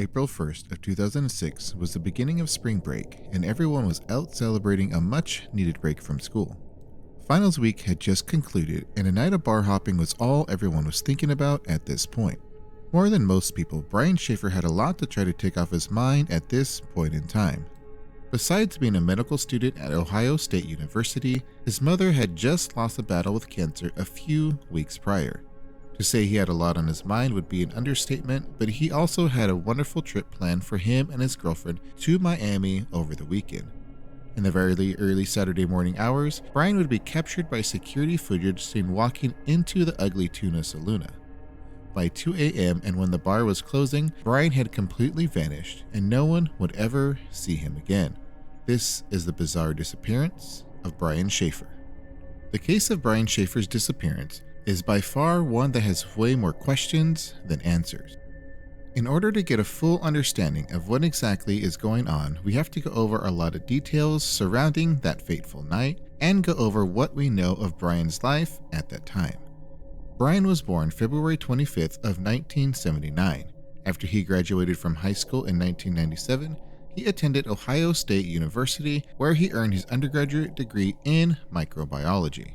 April 1st of 2006 was the beginning of spring break, and everyone was out celebrating a much-needed break from school. Finals week had just concluded, and a night of bar hopping was all everyone was thinking about at this point. More than most people, Brian Shaffer had a lot to try to take off his mind at this point in time. Besides being a medical student at Ohio State University, his mother had just lost a battle with cancer a few weeks prior. To say he had a lot on his mind would be an understatement, but he also had a wonderful trip planned for him and his girlfriend to Miami over the weekend. In the very early Saturday morning hours, Brian would be captured by security footage seen walking into the Ugly Tuna Saloon. By 2 a.m. and when the bar was closing, Brian had completely vanished and no one would ever see him again. This is the bizarre disappearance of Brian Shaffer. The case of Brian Shaffer's disappearance is by far one that has way more questions than answers. In order to get a full understanding of what exactly is going on, we have to go over a lot of details surrounding that fateful night and go over what we know of Brian's life at that time. Brian was born February 25th of 1979. After he graduated from high school in 1997, he attended Ohio State University, where he earned his undergraduate degree in microbiology.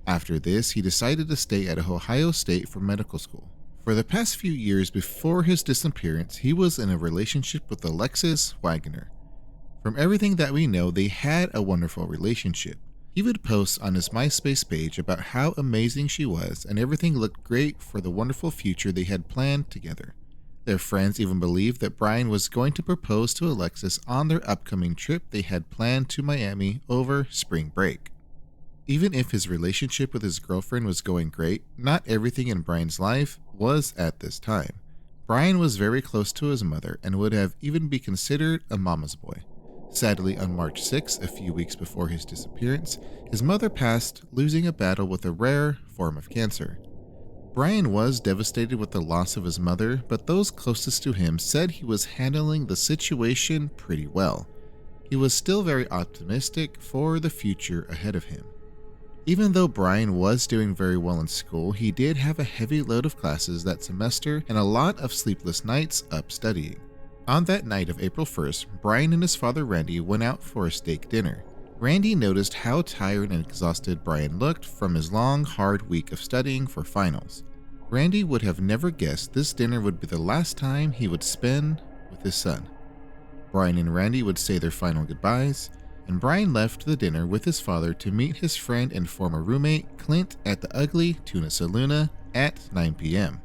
After this, he decided to stay at Ohio State for medical school. For the past few years before his disappearance, he was in a relationship with Alexis Wagner. From everything that we know, they had a wonderful relationship. He would post on his MySpace page about how amazing she was, and everything looked great for the wonderful future they had planned together. Their friends even believed that Brian was going to propose to Alexis on their upcoming trip they had planned to Miami over spring break. Even if his relationship with his girlfriend was going great, not everything in Brian's life was at this time. Brian was very close to his mother and would have even be considered a mama's boy. Sadly, on March 6, a few weeks before his disappearance, his mother passed, losing a battle with a rare form of cancer. Brian was devastated with the loss of his mother, but those closest to him said he was handling the situation pretty well. He was still very optimistic for the future ahead of him. Even though Brian was doing very well in school, he did have a heavy load of classes that semester and a lot of sleepless nights up studying. On that night of April 1st, Brian and his father Randy went out for a steak dinner. Randy noticed how tired and exhausted Brian looked from his long, hard week of studying for finals. Randy would have never guessed this dinner would be the last time he would spend with his son. Brian and Randy would say their final goodbyes, and Brian left the dinner with his father to meet his friend and former roommate Clint at the Ugly Tuna Saloon at 9 p.m.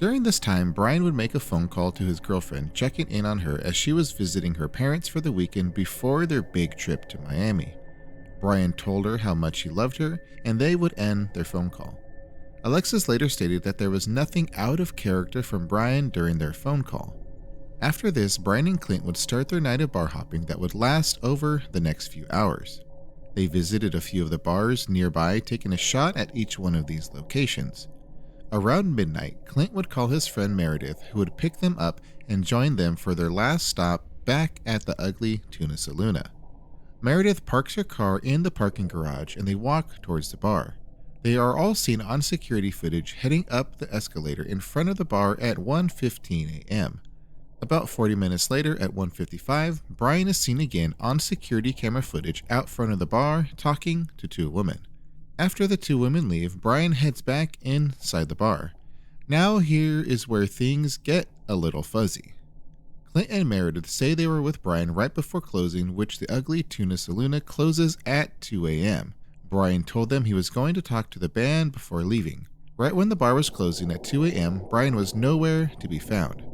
During this time, Brian would make a phone call to his girlfriend, checking in on her as she was visiting her parents for the weekend before their big trip to Miami. Brian told her how much he loved her, and they would end their phone call. Alexis later stated that there was nothing out of character from Brian during their phone call. After this, Brian and Clint would start their night of bar hopping that would last over the next few hours. They visited a few of the bars nearby, taking a shot at each one of these locations. Around midnight, Clint would call his friend Meredith, who would pick them up and join them for their last stop back at the Ugly Tuna Saloon. Meredith parks her car in the parking garage and they walk towards the bar. They are all seen on security footage heading up the escalator in front of the bar at 1:15 a.m. About 40 minutes later at 1:55, Brian is seen again on security camera footage out front of the bar talking to two women. After the two women leave, Brian heads back inside the bar. Now here is where things get a little fuzzy. Clint and Meredith say they were with Brian right before closing, which the Ugly Tuna Saloon closes at 2 a.m. Brian told them he was going to talk to the band before leaving. Right when the bar was closing at 2 a.m., Brian was nowhere to be found.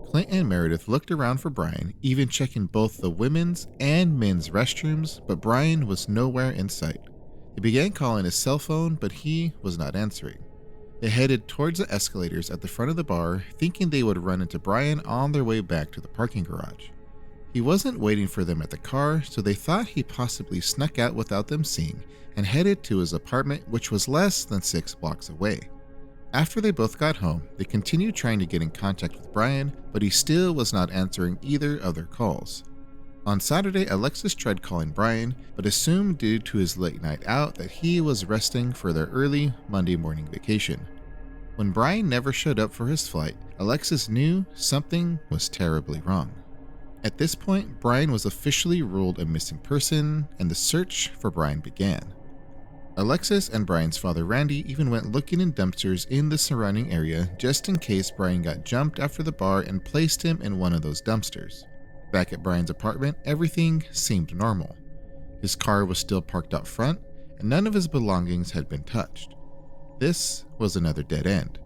Clint and Meredith looked around for Brian, even checking both the women's and men's restrooms, but Brian was nowhere in sight. They began calling his cell phone, but he was not answering. They headed towards the escalators at the front of the bar, thinking they would run into Brian on their way back to the parking garage. He wasn't waiting for them at the car, so they thought he possibly snuck out without them seeing and headed to his apartment, which was less than 6 blocks away. After they both got home, they continued trying to get in contact with Brian, but he still was not answering either of their calls. On Saturday, Alexis tried calling Brian, but assumed due to his late night out that he was resting for their early Monday morning vacation. When Brian never showed up for his flight, Alexis knew something was terribly wrong. At this point, Brian was officially ruled a missing person, and the search for Brian began. Alexis and Brian's father Randy even went looking in dumpsters in the surrounding area just in case Brian got jumped after the bar and placed him in one of those dumpsters. Back at Brian's apartment, everything seemed normal. His car was still parked out front, and none of his belongings had been touched. This was another dead end.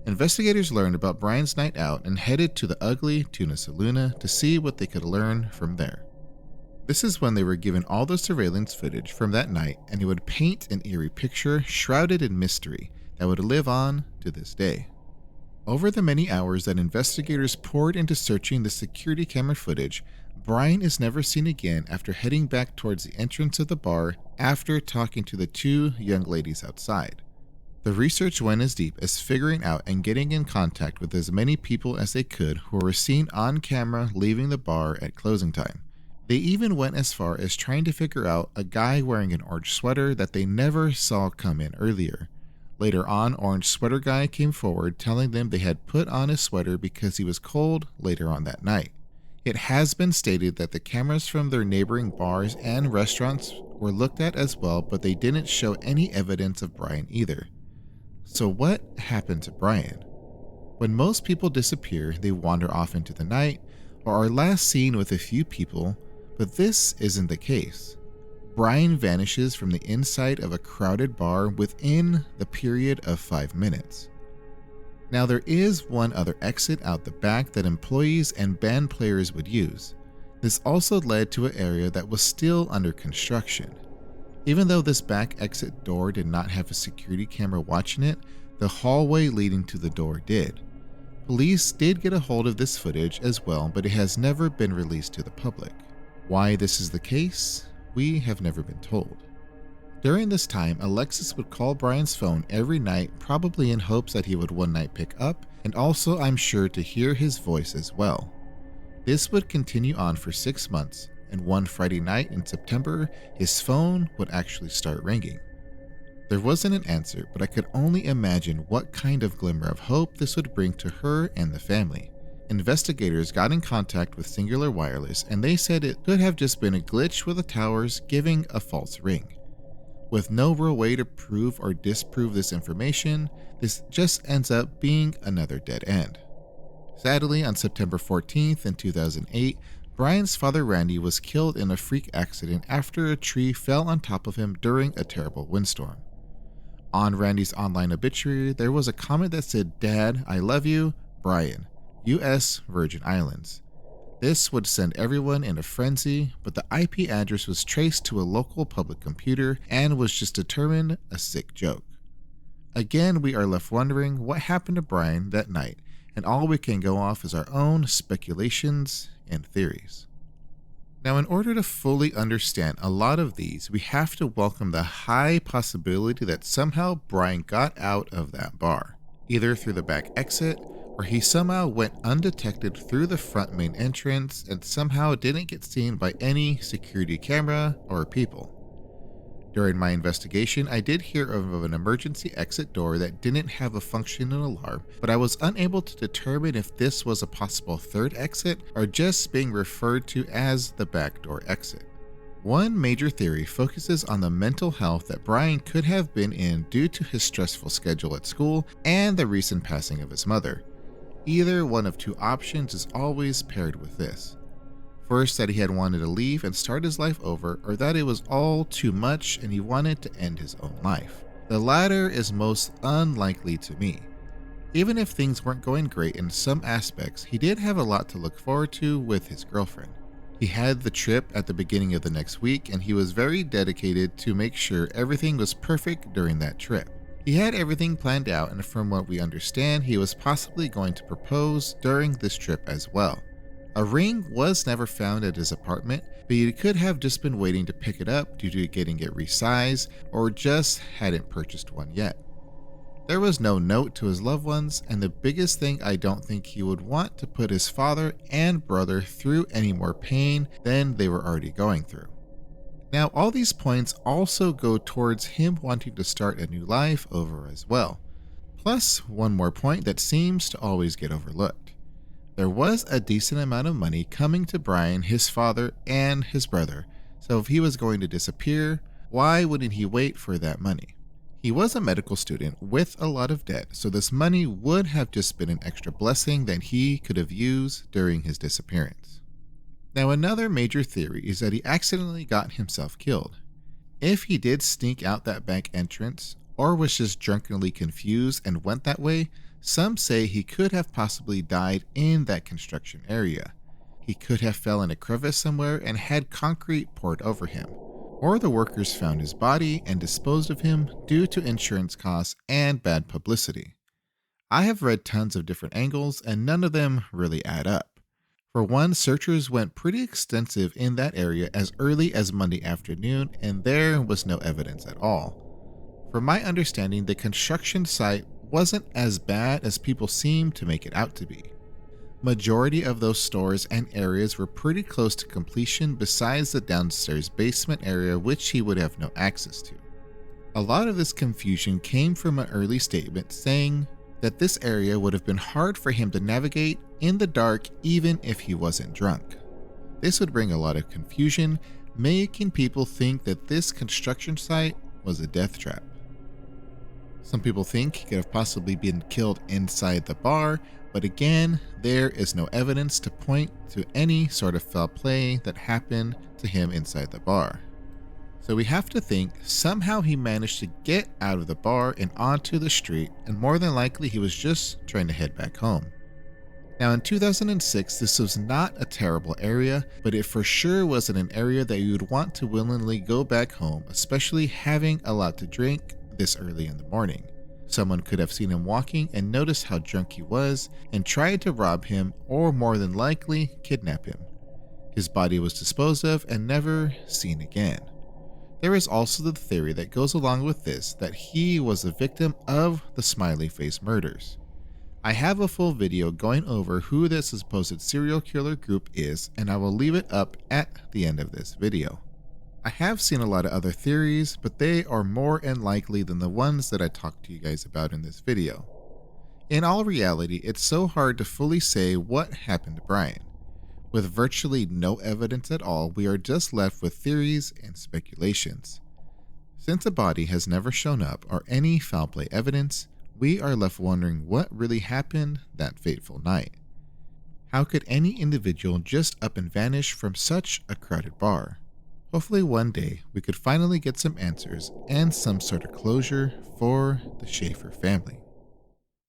Investigators learned about Brian's night out and headed to the ugly Tuna Saluna to see what they could learn from there. This is when they were given all the surveillance footage from that night, and it would paint an eerie picture shrouded in mystery that would live on to this day. Over the many hours that investigators poured into searching the security camera footage, Brian is never seen again after heading back towards the entrance of the bar after talking to the two young ladies outside. The research went as deep as figuring out and getting in contact with as many people as they could who were seen on camera leaving the bar at closing time. They even went as far as trying to figure out a guy wearing an orange sweater that they never saw come in earlier. Later on, Orange Sweater Guy came forward telling them they had put on his sweater because he was cold later on that night. It has been stated that the cameras from their neighboring bars and restaurants were looked at as well, but they didn't show any evidence of Brian either. So what happened to Brian? When most people disappear, they wander off into the night or are last seen with a few people, but this isn't the case. Brian vanishes from the inside of a crowded bar within the period of 5 minutes. Now there is one other exit out the back that employees and band players would use. This also led to an area that was still under construction. Even though this back exit door did not have a security camera watching it, the hallway leading to the door did. Police did get a hold of this footage as well, but it has never been released to the public. Why this is the case, we have never been told. During this time, Alexis would call Brian's phone every night, probably in hopes that he would one night pick up, and also I'm sure to hear his voice as well. This would continue on for 6 months, and one Friday night in September, his phone would actually start ringing. There wasn't an answer, but I could only imagine what kind of glimmer of hope this would bring to her and the family. Investigators got in contact with Singular Wireless, and they said it could have just been a glitch with the towers giving a false ring. With no real way to prove or disprove this information, this just ends up being another dead end. Sadly, on September 14th in 2008, Brian's father Randy was killed in a freak accident after a tree fell on top of him during a terrible windstorm. On Randy's online obituary, there was a comment that said, "Dad, I love you, Brian, U.S. Virgin Islands." This would send everyone in a frenzy, but the IP address was traced to a local public computer and was just determined a sick joke. Again, we are left wondering what happened to Brian that night, and all we can go off is our own speculations and theories. Now, in order to fully understand a lot of these, we have to welcome the high possibility that somehow Brian got out of that bar, either through the back exit, or he somehow went undetected through the front main entrance and somehow didn't get seen by any security camera or people. During my investigation, I did hear of an emergency exit door that didn't have a functioning alarm, but I was unable to determine if this was a possible third exit or just being referred to as the back door exit. One major theory focuses on the mental health that Brian could have been in due to his stressful schedule at school and the recent passing of his mother. Either one of two options is always paired with this. First, that he had wanted to leave and start his life over, or that it was all too much and he wanted to end his own life. The latter is most unlikely to me. Even if things weren't going great in some aspects, he did have a lot to look forward to with his girlfriend. He had the trip at the beginning of the next week, and he was very dedicated to make sure everything was perfect during that trip. He had everything planned out, and from what we understand, he was possibly going to propose during this trip as well. A ring was never found at his apartment, but he could have just been waiting to pick it up due to getting it resized, or just hadn't purchased one yet. There was no note to his loved ones, and the biggest thing, I don't think he would want to put his father and brother through any more pain than they were already going through. Now, all these points also go towards him wanting to start a new life over as well. Plus, one more point that seems to always get overlooked. There was a decent amount of money coming to Brian, his father, and his brother, so if he was going to disappear, why wouldn't he wait for that money? He was a medical student with a lot of debt, so this money would have just been an extra blessing that he could have used during his disappearance. Now, another major theory is that he accidentally got himself killed. If he did sneak out that back entrance, or was just drunkenly confused and went that way, some say he could have possibly died in that construction area. He could have fell in a crevice somewhere and had concrete poured over him. Or the workers found his body and disposed of him due to insurance costs and bad publicity. I have read tons of different angles and none of them really add up. For one, searchers went pretty extensive in that area as early as Monday afternoon and there was no evidence at all. From my understanding, the construction site wasn't as bad as people seem to make it out to be. Majority of those stores and areas were pretty close to completion besides the downstairs basement area which he would have no access to. A lot of this confusion came from an early statement saying that this area would have been hard for him to navigate in the dark even if he wasn't drunk. This would bring a lot of confusion, making people think that this construction site was a death trap. Some people think he could have possibly been killed inside the bar, but again, there is no evidence to point to any sort of foul play that happened to him inside the bar. So we have to think somehow he managed to get out of the bar and onto the street, and more than likely he was just trying to head back home. Now in 2006, this was not a terrible area, but it for sure wasn't an area that you would want to willingly go back home, especially having a lot to drink this early in the morning. Someone could have seen him walking and noticed how drunk he was and tried to rob him or more than likely kidnap him. His body was disposed of and never seen again. There is also the theory that goes along with this that he was a victim of the smiley face murders. I have a full video going over who this supposed serial killer group is, and I will leave it up at the end of this video. I have seen a lot of other theories, but they are more unlikely than the ones that I talked to you guys about in this video. In all reality, it's so hard to fully say what happened to Brian. With virtually no evidence at all, we are just left with theories and speculations. Since a body has never shown up or any foul play evidence, we are left wondering what really happened that fateful night. How could any individual just up and vanish from such a crowded bar? Hopefully one day we could finally get some answers and some sort of closure for the Shaffer family.